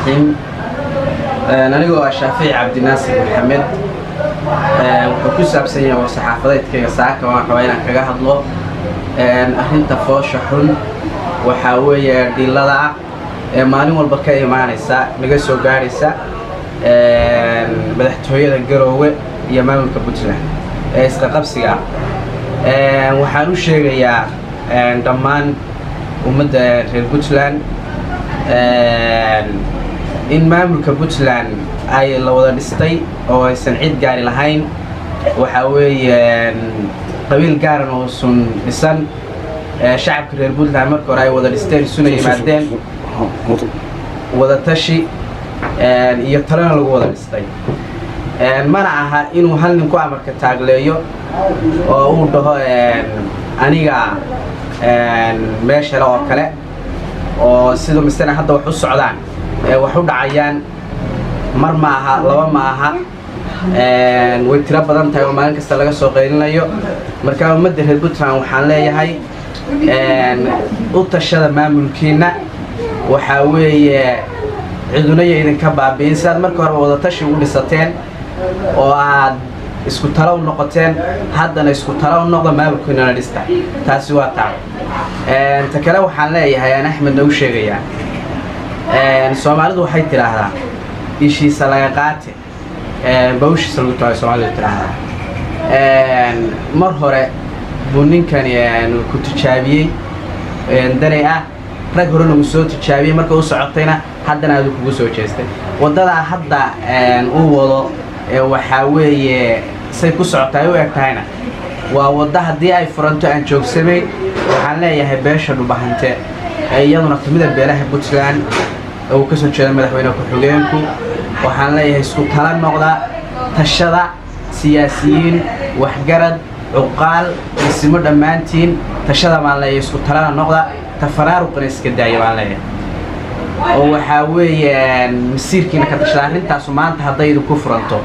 الرحيم. أنا شافعي عبد الناصر محمد وحكو سابسية وصحافة كيساك وحوينا كجهضلو أهين تفوش حن وحاوي دللا مالين والبكاء معنيسا نجسوا جاريسا مدحتوية الجروة يمام كبتلة استقبسيا وحنو شيء يا دمان ومدة البتلان إن maamulka Puntland ay la wada dhistay oo aysan cid gaari lahayn waxa weeyaan qabiil gaar ah oo sun dhisan shacabka reer Puntland marka hore ay wada dhisteen suna yimaadeen wada tashi iyo talana lagu wada dhistay mana aha inuu hal nin ku amarka taagleeyo oo uu dhaho aniga meesha oo kale oo sidoo misana hadda wax u socdaan wax u dhacayaan mar ma aha laba ma aha way tira badan tahay oo maalin kasta laga soo qeylinayo marka ummadda reer Puntland waxaan leeyahay u tashada maamulkiina waxa weeye cidunaya idinka baabiin saad marka hore wada tashi u dhisateen oo aad isku talo noqoteen haddana isku talo noqdo maamulkiina dhista taasi waa taa ta kale waxaan leeyahay aan Axmed u sheegayaa Soomaalidu waxay tiraahdaa ishiisa laga qaate bawshiisa lagu tahay Soomaalidu tiraahdaa mar hore buu ninkan ku tijaabiyay danay ah rag hore lagu soo tijaabiyay marka uu socotayna haddana aad ugu soo jeestay wadada hadda uu wado waxa weeye say ku socotay u egtayna waa wada hadii ay furanto aan joogsamay waxaan leeyahay beesha dhubahante iyaduna kamida beelaha Puntland oo ka soo jeeda madaxweynaha ku-xigeenku waxaan leeyahay isku tala noqda tashada siyaasiyiin waxgarad uqaal ismo dhamaantiin tashada ma leeyahay isku tala noqda tafaraaruqna iska daaya baan leeyahay oo waxa weeyaan masiirkiina ka tashada arintaas maanta haday ku furanto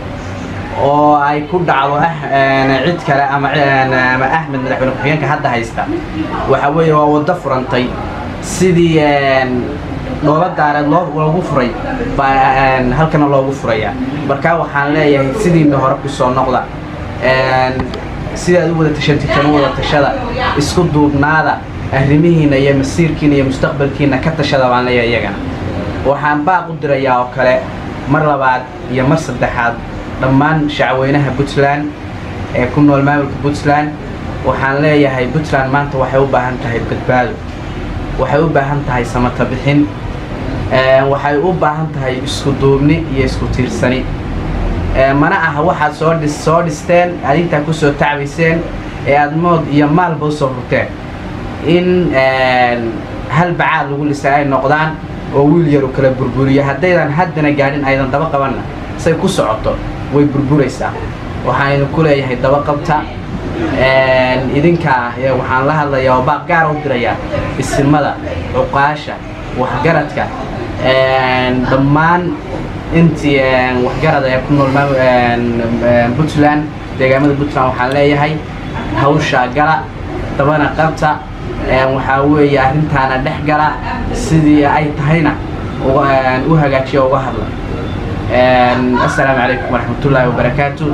oo ay ku dhacdo cid kale ama Axmed madaxweynaha ku-xigeenka hadda haysta waxa weeye waa wada furantay sidii noola daarad loogu furay halkana loogu furaya marka waxaan leeyahay sidiina hore ku soo noqda sidaad u wada tashantikan wada tashada isku duubnaada arrimihiina iyo masiirkiina iyo mustaqbalkiina ka tashada baan leeyahay iyagana waxaan baaq u dirayaa oo kale mar labaad iyo mar saddexaad dhammaan shacweynaha Puntland ee ku nool maamulka Puntland waxaan leeyahay Puntland maanta waxay u baahan tahay badbaado waxay u baahan tahay samata bixin waxay u baahan tahay isku duubni iyo isku tiirsani mana aha waxa soo dhisteen adinta ku soo tacbiseen aad mood iyo maalba soo hurteen in hal bacaad lagu lisay noqdaan oo wiil yar oo kala burburiya hadaydan haddana gaadhin aydan daba qabanna say ku socoto way burburaysaa waxaan ku leeyahay daba qabta idinka waxaan la hadlayaa oo baaq gaar u dirayaa isimada uqaasha waxgaradka dhammaan intii waxgarad ay ku nool Puntland deegaamada Puntland waxaan leeyahay hawsha gala dabana qabta waxa weeye arintaana dhex gala sidii ay tahayna u hagaajiyo uga hadla assalaamu calaykum waraxmatullaahi wabarakaatuh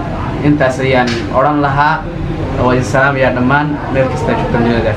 intaas ayaan oran lahaa oo salaam ya dhammaan meel kasta joogta dunida